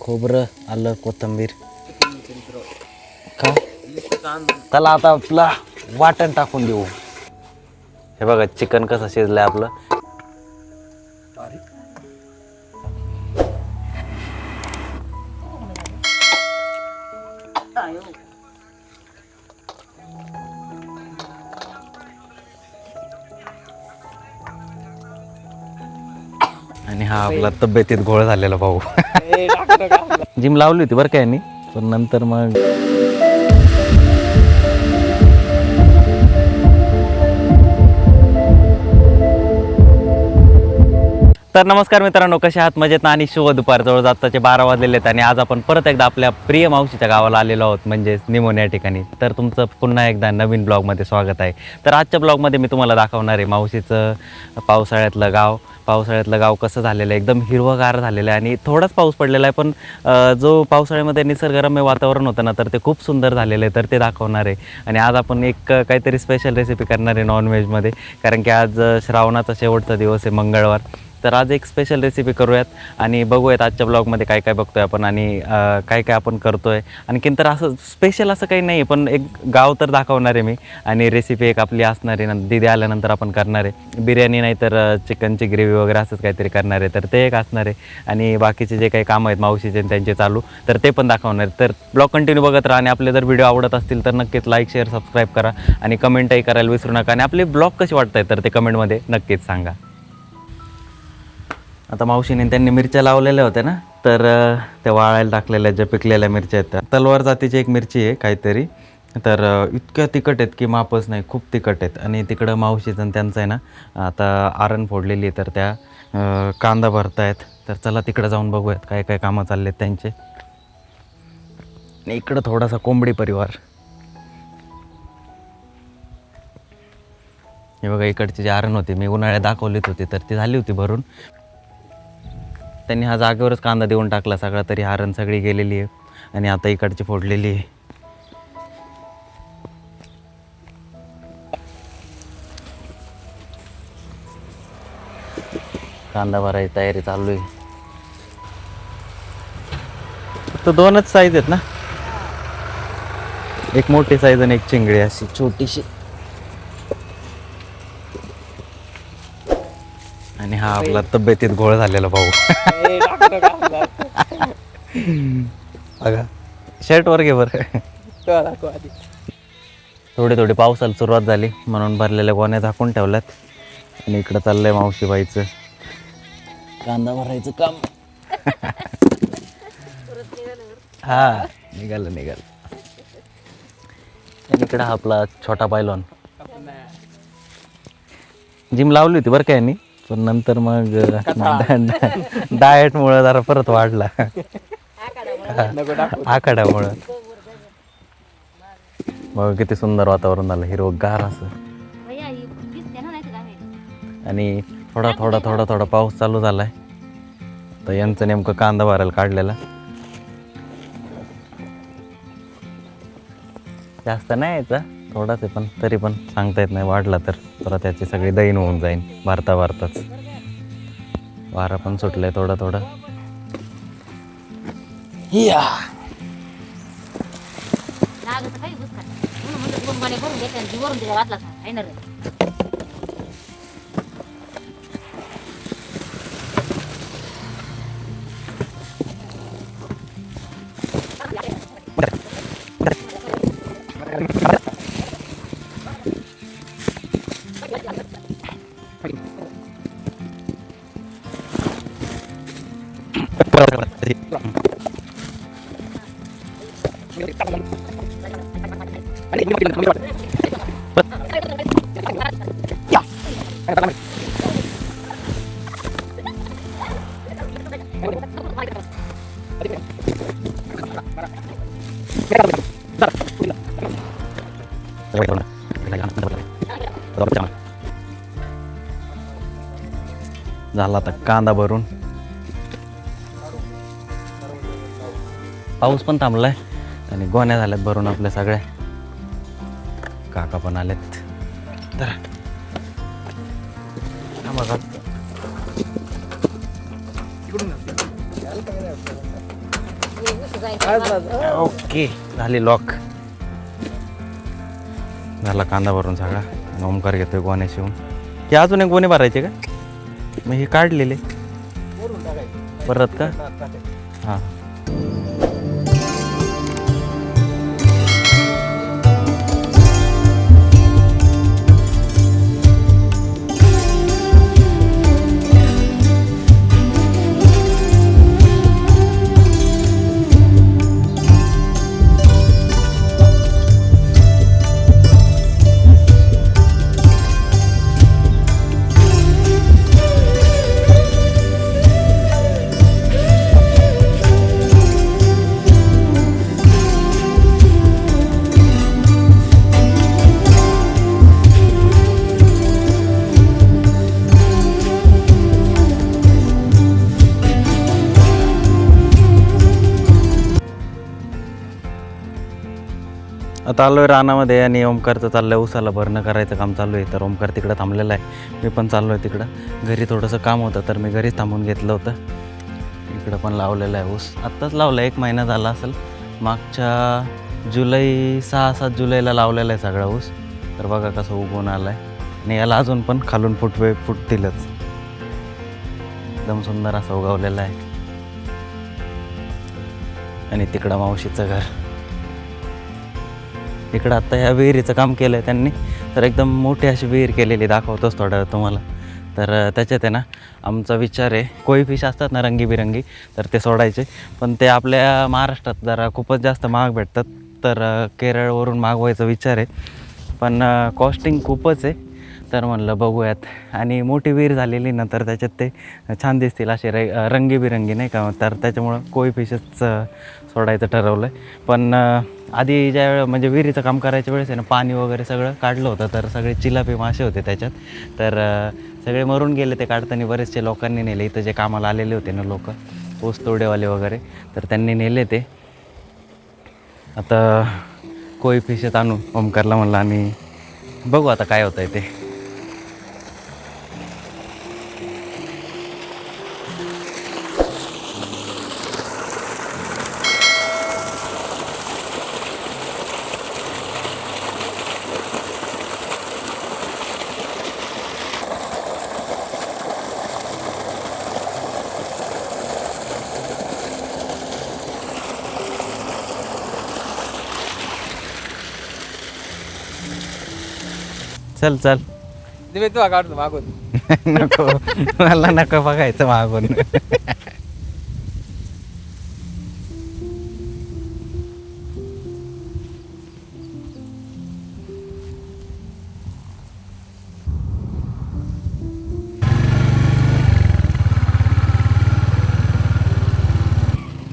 खोबरं, आलं, कोथिंबीर का त्याला आता आपला वाटण टाकून देऊ. हे बघा चिकन कसं शिजलंय आपलं. आणि हा आपला तब्येतीत घोळ झालेला भाऊ. जिम लावली होती बरं काय यांनी, पण नंतर मग तर नमस्कार मित्रांनो, कसे आहात? मजेत ना? आणि शुभ दुपार. जवळ आत्ताचे 12 वाजलेले आहेत आणि आज आपण परत एकदा आपल्या प्रिय मावशीच्या गावाला आलेलो आहोत, म्हणजेच निमोन या ठिकाणी. तर तुमचं पुन्हा एकदा नवीन ब्लॉगमध्ये स्वागत आहे. तर आजच्या ब्लॉगमध्ये मी तुम्हाला दाखवणार आहे मावशीचं पावसाळ्यातलं गाव. पावसाळ्यातलं गाव कसं झालेलं आहे, एकदम हिरवंगार झालेलं आहे आणि थोडाच पाऊस पडलेला आहे, पण जो पावसाळ्यामध्ये निसर्गरम्य वातावरण होतं ना, तर ते खूप सुंदर झालेलं आहे. तर ते दाखवणार आहे. आणि आज आपण एक काहीतरी स्पेशल रेसिपी करणार आहे नॉनव्हेजमध्ये, कारण की आज श्रावणाचा शेवटचा दिवस आहे, मंगळवार. तर आज एक स्पेशल रेसिपी करूयात आणि बघूयात आजच्या ब्लॉगमध्ये काय काय बघतोय आपण आणि काय काय आपण करतोय. आणखीन तर असं स्पेशल असं काही नाही, पण एक गाव तर दाखवणार आहे मी आणि रेसिपी एक आपली असणार आहे ना, दीदी आल्यानंतर आपण करणार आहे. बिर्याणी नाही तर चिकनची ग्रेव्ही वगैरे असंच काहीतरी करणार आहे, तर ते एक असणार आहे. आणि बाकीचे जे काही कामं आहेत मावशीचे त्यांचे चालू, तर ते पण दाखवणार आहे. तर ब्लॉग कंटिन्यू बघत राहा आणि आपले जर व्हिडिओ आवडत असतील तर नक्कीच लाईक शेअर सबस्क्राईब करा आणि कमेंटही करायला विसरू नका. आणि आपले ब्लॉग कसे वाटत आहेत तर ते कमेंटमध्ये नक्कीच सांगा. आता मावशीने त्यांनी मिरच्या लावलेल्या होत्या ना, तर त्या वाळायला टाकलेल्या ज्या पिकलेल्या मिरच्या आहेत त्या तलवार जातीची एक मिरची आहे काहीतरी. तर इतक्या तिखट आहेत की मापच नाही, खूप तिखट आहेत. आणि तिकडं मावशीचं त्यांचं आहे ना, आता आरण फोडलेली आहे, तर त्या कांदा भरतायत. तर चला तिकडं जाऊन बघूयात काय काय कामं चालले आहेत त्यांचे. आणि इकडं थोडासा कोंबडी परिवार. हे बघा इकडची जी आरण होती मी उन्हाळ्यात दाखवलीच होती, तर ती झाली होती भरून. त्यांनी हा जागेवरच कांदा देऊन टाकला सगळा, तरी हारण सगळी गेलेली आहे. आणि आता इकडची फोडलेली आहे. कांदा भरायची तयारी चालू आहे. तर दोनच साईज आहेत ना, एक मोठी साईज आणि एक चिंगडी अशी छोटीशी. आणि हा आपला तब्येतीत घोळ झालेला भाऊ. बघा शर्ट वर घे बरं. थोडी थोडी पावसाला सुरुवात झाली म्हणून भरलेल्या गोण्या झाकून ठेवल्यात. आणि इकडं चाललंय मावशीबाईचं कांदा भरायचं काम. हा निघालं. आणि इकडं हा आपला छोटा पायलॉन. जिम लावली होती बरं काय यांनी, पण नंतर मग डाएटमुळं जरा परत वाढला. आखाड्यामुळं. बघ किती सुंदर वातावरण झालं, हिरवगार असं. आणि थोडा पाऊस चालू झालाय. तर यांचं नेमकं कांदा भरायला काढलेला. जास्त नाही यायचा, थोडाच आहे, पण तरी पण सांगता येत नाही, वाढला तर परत त्याची सगळी दैन होऊन जाईल भरताच. वारा पण सुटलंय थोडा. या झाला आता कांदा भरून. पाऊस पण थांबलाय आणि गोण्या झाल्यात भरून आपल्या सगळ्या. काका पण आलेत. तर ओके झाली लॉक. झाला कांदा भरून सगळा. ओमकार घेतोय गोण्या शिवून. हे अजून एक गोणे भरायचे का? मग हे काढलेले परत का? हां आता आलो आहे रानामध्ये आणि ओमकारचं चाललं आहे उसाला भरणं करायचं काम चालू आहे. तर ओमकार तिकडं थांबलेला आहे. मी पण चाललो आहे तिकडं. घरी थोडंसं काम होतं तर मी घरीच थांबून घेतलं होतं. इकडं पण लावलेलं आहे ऊस. आत्ताच लावलं आहे, 1 महिना झाला असेल. मागच्या जुलै 6-7 जुलैला लावलेला आहे सगळा ऊस. तर बघा कसं उगवून आला आहे. आणि याला अजून पण खालून फुटतीलच. एकदम सुंदर असं उगवलेलं आहे. आणि तिकडं मावशीचं घर. इकडं आत्ता ह्या विहिरीचं काम केलं आहे त्यांनी. तर एकदम मोठी अशी विहीर केलेली, दाखवतोच थोड्या वेळ तुम्हाला. तर त्याच्यात आहे ना आमचा विचार आहे, कोळी फिश असतात ना रंगीबिरंगी, तर ते सोडायचे. पण ते आपल्या महाराष्ट्रात जरा खूपच जास्त महाग भेटतात. तर केरळवरून मागवायचा विचार आहे. पण कॉस्टिंग खूपच आहे. तर म्हणलं बघूयात. आणि मोठी विहीर झालेली ना तर त्याच्यात ते छान दिसतील असे रंगीबिरंगी नाही का. तर त्याच्यामुळं कोळी फिशच सोडायचं ठरवलं आहे. पण आधी ज्या वेळेस म्हणजे विहिरीचं काम करायच्या वेळेस आहे ना पाणी वगैरे सगळं काढलं होतं. तर सगळे चिलापी मासे होते त्याच्यात. तर सगळे मरून गेले ते काढताना. बरेचसे लोकांनी नेले. इथं जे कामाला आलेले होते ना लोक, ऊस तोडेवाले वगैरे, तर त्यांनी नेले ते. आता कोळी फिशच आणू ओमकारला म्हणलं. आणि बघू आता काय होतं आहे ते. चल चल. तू काढतो मागून. नको, मला नको बघायचं मागून.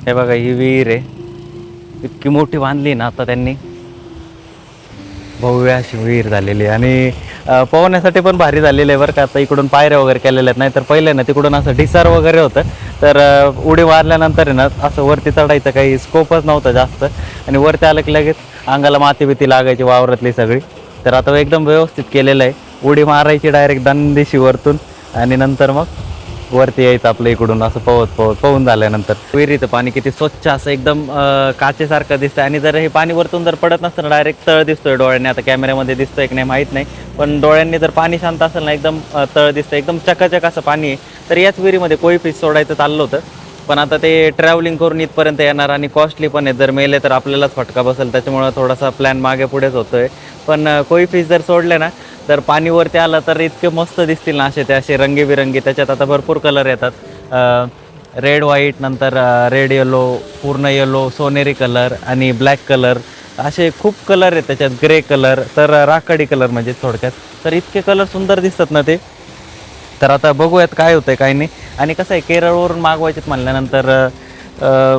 हे बघा ही विहीर आहे. इतकी मोठी बांधली ना आता त्यांनी. भव्य अशी विहीर झालेली आहे. आणि पोहण्यासाठी पण भारी झालेलं आहे बरं का. आता इकडून पायऱ्या वगैरे केलेल्या आहेत. नाही तर पहिले ना तिकडून असं ढिसार वगैरे होतं. तर उडी मारल्यानंतर आहे ना असं वरती चढायचं काही स्कोपच नव्हता जास्त. आणि वरती आलं की लगेच अंगाला माती बिती लागायची वावरातली सगळी. तर आता एकदम व्यवस्थित केलेलं आहे. उडी मारायची डायरेक्ट दंदिशी वरतून आणि नंतर मग वरती यायचं आपलं इकडून असं पोहून झाल्यानंतर. विहिरीचं पाणी किती स्वच्छ असं एकदम काचेसारखं दिसतं. आणि जर हे पाणी वरतून जर पडत नसतं ना डायरेक्ट तळ दिसतोय डोळ्यांनी. आता कॅमेऱ्यामध्ये दिसतोय की नाही माहीत नाही, पण डोळ्यांनी जर पाणी शांत असेल ना एकदम तळ दिसतं. एकदम चकाचक असं पाणी आहे. तर याच विहिरीमध्ये कोळी फिश सोडायचं चाललं होतं. पण आता ते ट्रॅव्हलिंग करून इथपर्यंत येणार आणि कॉस्टली पण आहे. जर मेले तर आपल्यालाच फटका बसेल. त्याच्यामुळं थोडासा प्लॅन मागे पुढेच होतोय. पण कोळी फिश जर सोडले ना तर पाणीवरती आलं तर इतके मस्त दिसतील ना असे. ते असे रंगीबिरंगी. त्याच्यात आता भरपूर कलर येतात. रेड व्हाईट, नंतर रेड येलो, पूर्ण येलो, सोनेरी कलर आणि ब्लॅक कलर, असे खूप कलर आहेत त्याच्यात. ग्रे कलर, तर राखाडी कलर म्हणजे थोडक्यात. तर इतके कलर सुंदर दिसतात ना ते. तर आता बघूयात काय होतं आहे काय नाही. आणि कसं आहे केरळवरून मागवायचेत म्हणल्यानंतर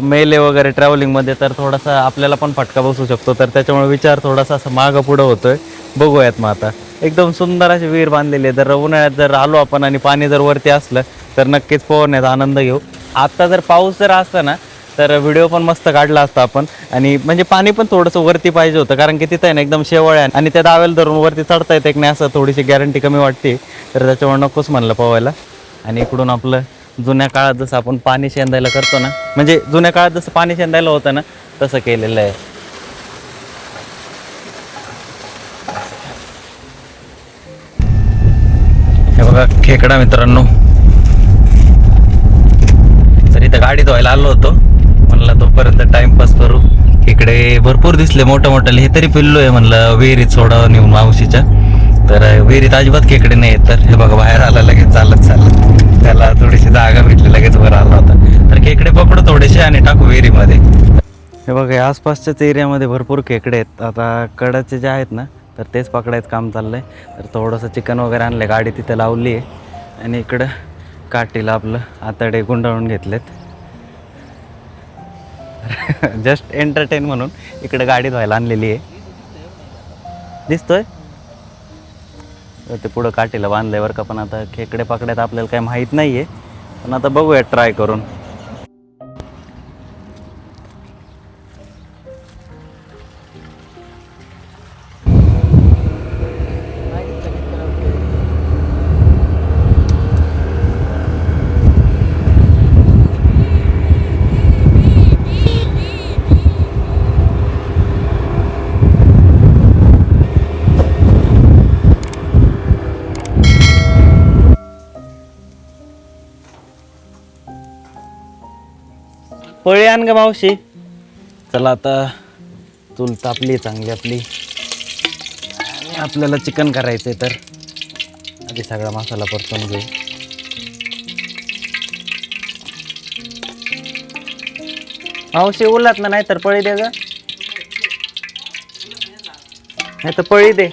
मेले वगैरे ट्रॅव्हलिंगमध्ये तर थोडासा आपल्याला पण फटका बसू शकतो. तर त्याच्यामुळे विचार थोडासा असं मागं पुढं होतोय. बघूयात मग आता. एकदम सुंदर अशी विहीर बांधलेली आहे. जर उन्हाळ्यात जर आलो आपण आणि पाणी जर वरती असलं तर नक्कीच पोहण्याचा आनंद घेऊ. आत्ता जर पाऊस जर असता ना तर व्हिडिओ पण मस्त काढला असता आपण. आणि म्हणजे पाणी पण थोडंसं वरती पाहिजे होतं, कारण की तिथं आहे ना एकदम शेवळ आहे आणि त्या दाव्याला धरून वरती चढता येते की नाही असं थोडीशी गॅरंटी कमी वाटते. तर त्याच्यामुळे नकोच म्हणलं पोहायला. आणि इकडून आपलं जुन्या काळात जसं आपण पाणी शेंदायला करतो ना, म्हणजे जुन्या काळात जसं पाणी शेंदायला होतं ना तसं केलेलं आहे. हे बघा खेकडा मित्रांनो. तर इथं गाडी धुवायला आलो होतो, म्हणलं तोपर्यंत टाइमपास करू. इकडे भरपूर दिसले मोठं मोठं. हे तरी पिल्लू आहे, म्हणलं विहिरीत सोडावं नेऊन मावशीच्या. तर विहिरीत अजिबात खेकडे नाही आहेत. तर हे बघा बाहेर आला लगेच चालत चालत, त्याला थोडीशी जागा भेटली, लगेच वर आला होता. तर खेकडे पकडू थोडेसे आणि टाकू विहिरीमध्ये. हे बघा या आसपासच्याच एरियामध्ये भरपूर खेकडे आहेत. आता कडाचे जे आहेत ना, तर तेच पकडायचं काम चाललंय. तर थोडंसं चिकन वगैरे आणलं, गाडी तिथं लावली आहे. आणि इकडं काठीला आपलं आतडे गुंडाळून घेतलेत. जस्ट एंटरटेन म्हणून इकडे गाडी धुवायला आणलेली आहे. दिसतोय ते पुढं काठीला बांधलंय बरं का. पण आता खेकडे पकड्यात आपल्याला काही माहीत नाही आहे, पण आता बघूया ट्राय करून. पळी आण ग मावशी. चला आता चूल तापली चांगली आपली, आणि आपल्याला चिकन करायचंय. तर आधी सगळा मसाला परतून घेऊ. मावशी उलट ना, नाही तर पळी दे ग, नाही तर पळी दे.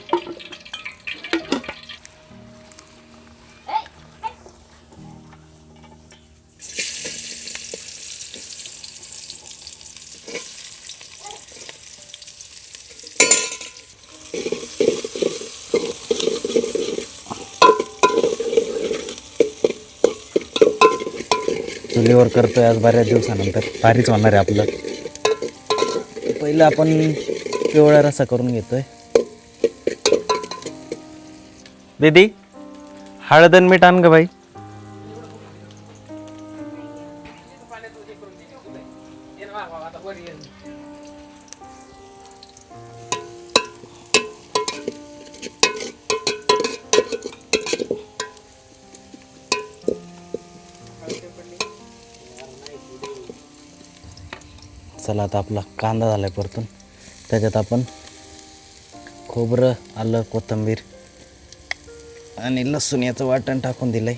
चुलीवर करतोय आज बऱ्याच दिवसानंतर, भारीच होणार आहे आपलं. पहिलं आपण पिवळा रस्सा करून घेतोय. दीदी हळद आणि मीठ आण ग बाई. चला आता आपला कांदा झालाय परतून, त्याच्यात आपण खोबरं, आलं, कोथिंबीर आणि लसूण याचं वाटण टाकून दिलंय.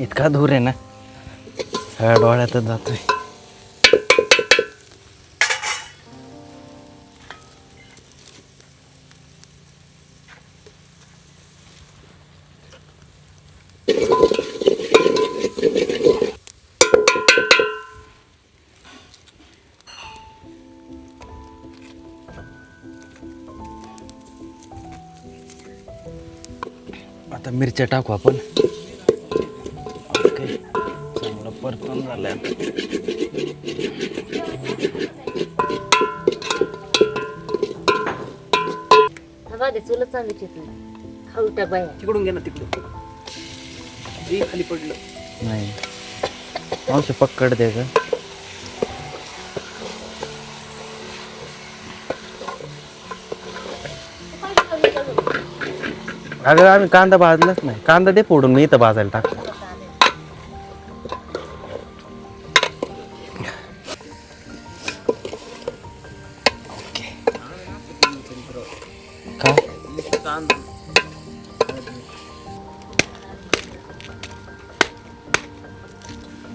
इतका धूर आहे ना, सगळ्या डोळ्यातच जातोय. आता मिरच्या टाकू आपण. ओके, चांगलं परतून झालं. चुलं चांगली हळूटा बाया तिकडून घे ना, तिकडून खाली पडलं नाही मावशी पक्कड दे ग. अगं आम्ही कांदा भाजलाच नाही. कांदा दे फोडून, मी इथं भाजायला टाकतो.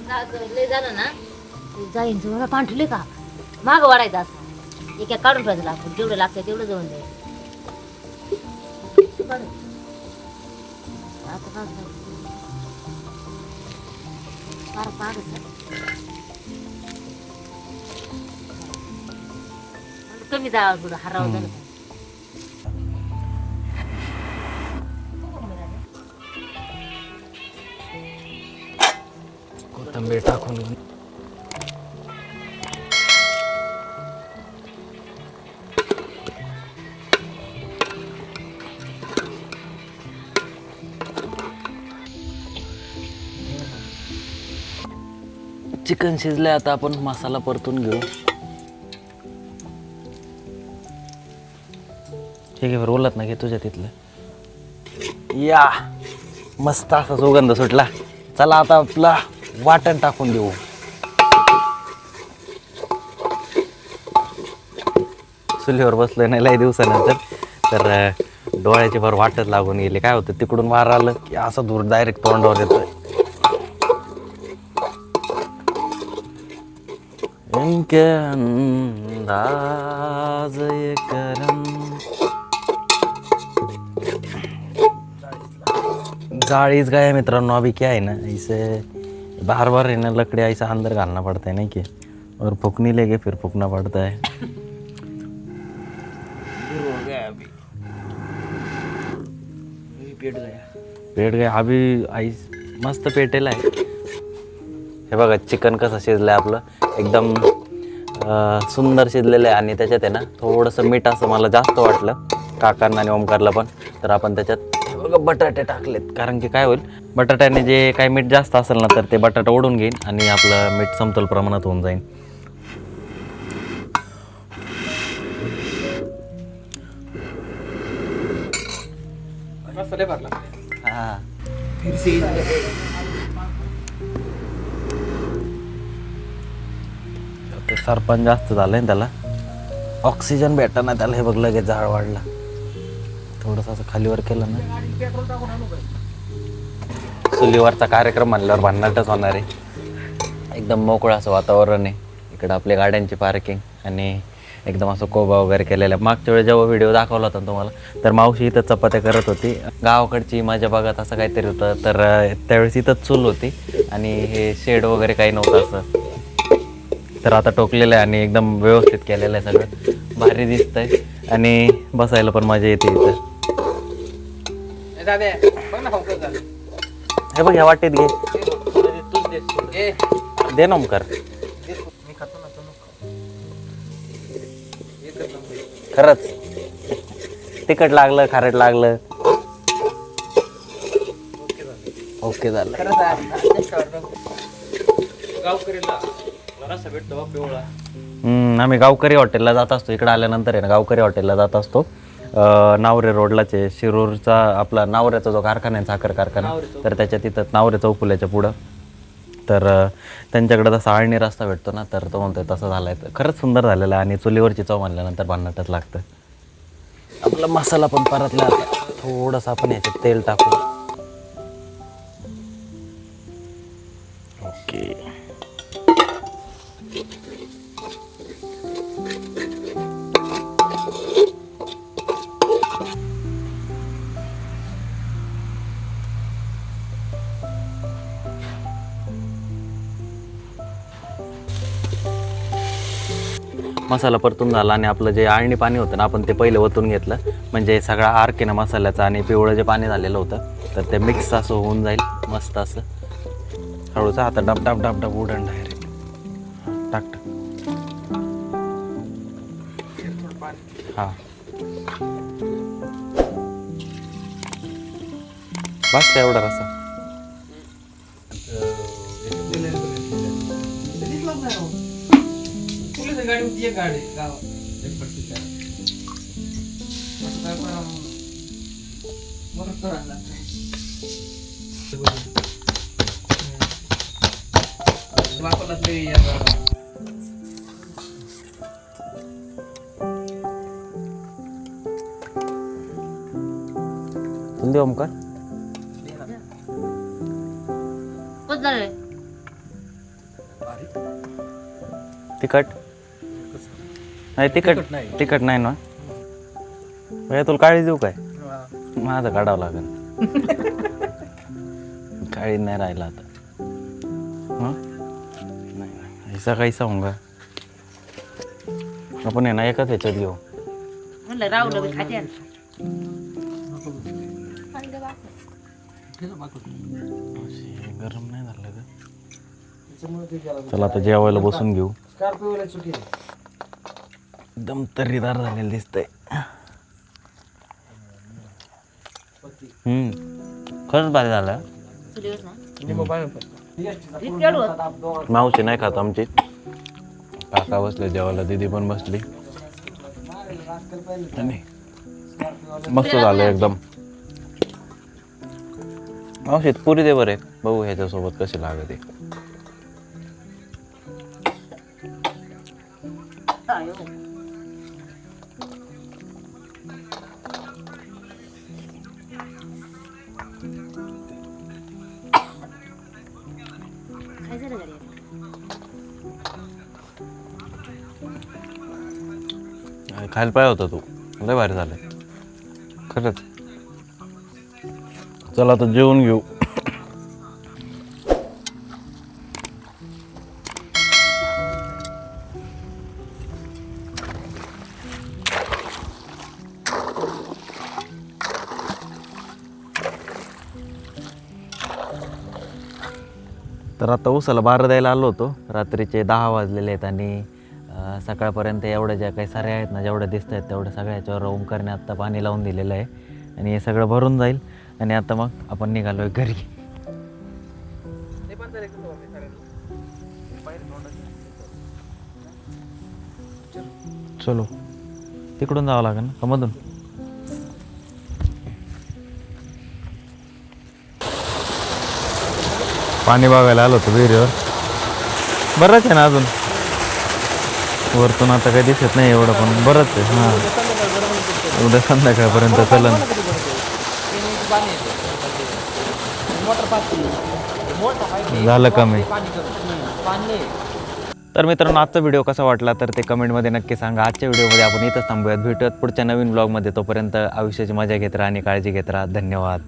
काय लय झालं ना, जाईन जवळ पांठवले का माग वाढायचं असं एक काढून ठेवायचं. आपण जेवढं लागतं तेवढं जाऊन द्यायचं. आता कमी जावा थोडं हरावं झालं. कोथिंबीर टाकून घेऊ. चिकन शिजलंय, आता आपण मसाला परतून घेऊ. ठीक आहे, रोलत ना घे तुझ्या तिथलं. या मस्त असा सुगंध सुटला. चला आता आपला वाटण टाकून देऊ. चुलीवर बसलोय नाही लय दिवसानंतर, तर डोळ्याची भर वाटच लागून गेली. काय होतं, तिकडून वारा आलं की असं दूर डायरेक्ट तोंडावर येतोय. इनके अंदाज ये करम. जाळीच काय है मित्रांनो, अभी क्या है ना, ऐसे बार बार है ना लकड़ी ऐसा अंदर घालना पड़ता है नहीं कि, और फूकनी लेके फिर फूकना पड़ता है. हो गया अभी, पेट गया अभी. आईस मस्त पेटेला आहे. हे बघा चिकन कसं शिजलं आहे आपलं, एकदम सुंदर शिजलेलं आहे. आणि त्याच्यात आहे ना थोडंसं मीठ असं मला जास्त वाटलं, काकांना आणि ओमकारला पण. तर आपण त्याच्यात बघा बटाटे टाकलेत, कारण की काय होईल, बटाट्याने जे काही मीठ जास्त असेल ना तर ते बटाटा ओढून घेईन आणि आपलं मीठ समतोल प्रमाणात होऊन जाईल. मसाले भरला हां फिर से ते सरपण जास्त झालंय ना त्याला, ऑक्सिजन भेटा ना त्याला. हे बघ लगेच जाळ वाढला. थोडंसं असं खालीवर केलं ना, चुलीवरचा कार्यक्रम म्हणल्यावर भन्नाटच होणार आहे. एकदम मोकळं असं वातावरण आहे इकडं, आपल्या गाड्यांची पार्किंग आणि एकदम असं कोबा वगैरे केलेलं आहे. मागच्या वेळेस जेव्हा व्हिडिओ दाखवला होता तुम्हाला, तर मावशी इथं चपात्या करत होती. गावाकडची माझ्या भागात असं काहीतरी होतं, तर त्यावेळेस इथंच चूल होती आणि हे शेड वगैरे काही नव्हतं असं. तर आता टोकलेलं आहे आणि एकदम व्यवस्थित केलेलं आहे, सगळं भारी दिसतंय आणि बसायला पण मजा येते इथं. दादा बघ ना फक्त झालं. हे बघ ह्या वाटेत घे, तूच दे. ए दे ना ओमकार. मी खातो ना, तू नको. एकच नंबर. खरंच तिखट लागलं, खारट लागलं, ओके झालं. खरंच आहे. गावकरीला रस्सा भेटतो बा पिवळा. आम्ही गावकरी हॉटेलला जात असतो. इकडे आल्यानंतर आहे ना गावकरी हॉटेलला जात असतो. नावरे रोडलाच आहे, शिरूरचा आपला नावऱ्याचा जो कारखाना आहे, साखर कारखाना, तर त्याच्या तिथं नावरे चौफुल्याच्या पुढं. तर त्यांच्याकडे जसा आळणी रस्ता भेटतो ना, तर तो म्हणतोय तसा झाला आहे. खरंच सुंदर झालेला आहे आणि चुलीवरची चव म्हणल्यानंतर भन्नाटच लागतं. आपला मसाला पण परतला. आता थोडंसं आपण याच्यात तेल टाकू. ओके, मसाला परतून झाला आणि आपलं जे आळणी पाणी होतं ना, आपण ते पहिले ओतून घेतलं. म्हणजे सगळा आर्क आहे ना मसाल्याचा आणि पिवळं जे पाणी झालेलं होतं, तर ते मिक्स असं होऊन जाईल मस्त असं. हळूचा आता डब डब डब डब उडण डायरेक्ट टाक टाक. हां बस का एवढा रसा. गाडी होती एक गाडी गावात एक पट्टी काय दे ओमकार. तिखट नाही, तिखट नाही ना. भैया तुला काळी देऊ काय? माझं काढावं लागेल. काळी नाही राहिला आता. हां नाही ऐसा कैसा होगा. आपण आहे ना एकाच ह्याच्यात घेऊ. म्हणलं राहुल खाते गरम नाही झालं का? चला आता जेवायला बसून घेऊ. एकदम तर्रीदार झालेलं दिसतंय. खरंच भारी झालं. चुलीवर ना निम पाणी पण इतक्या होत मावशी नाही खात आमची. काका बसले जेवायला, दीदी पण बसली. आणि मस्त झालं एकदम. मावशी पुरी दे बरं एक, बघू ह्याच्यासोबत कशी लागते. काय झालं गाडी खायला पाहिजे होता तू. लय भारी झालंय खरंच. चला आता जेवून घेऊ. तर आता उसाला बारं द्यायला आलो होतो. रात्रीचे 10 वाजलेले आहेत आणि सकाळपर्यंत एवढ्या ज्या काही साऱ्या आहेत ना, जेवढ्या दिसत आहेत तेवढ्या सगळ्याच्यावर ओमकारने आत्ता पाणी लावून दिलेलं आहे आणि हे सगळं भरून जाईल. आणि आता मग आपण निघालो आहे घरी. चलो तिकडून जावं लागेल ना का मधून? पाणी बघायला आलो होतो विहिरीवर. बरंच आहे ना अजून वरतून, आता काही दिसत नाही एवढं पण बरंच आहे. हां उद्या संध्याकाळपर्यंत चलन. झालं कमी. तर मित्रांनो आजचा व्हिडिओ कसा वाटला तर ते कमेंटमध्ये नक्की सांगा. आजच्या व्हिडिओमध्ये आपण इथंच थांबूयात. भेटूयात पुढच्या नवीन ब्लॉगमध्ये. तोपर्यंत आयुष्याची मजा घेत राहा आणि काळजी घेत राहा. धन्यवाद.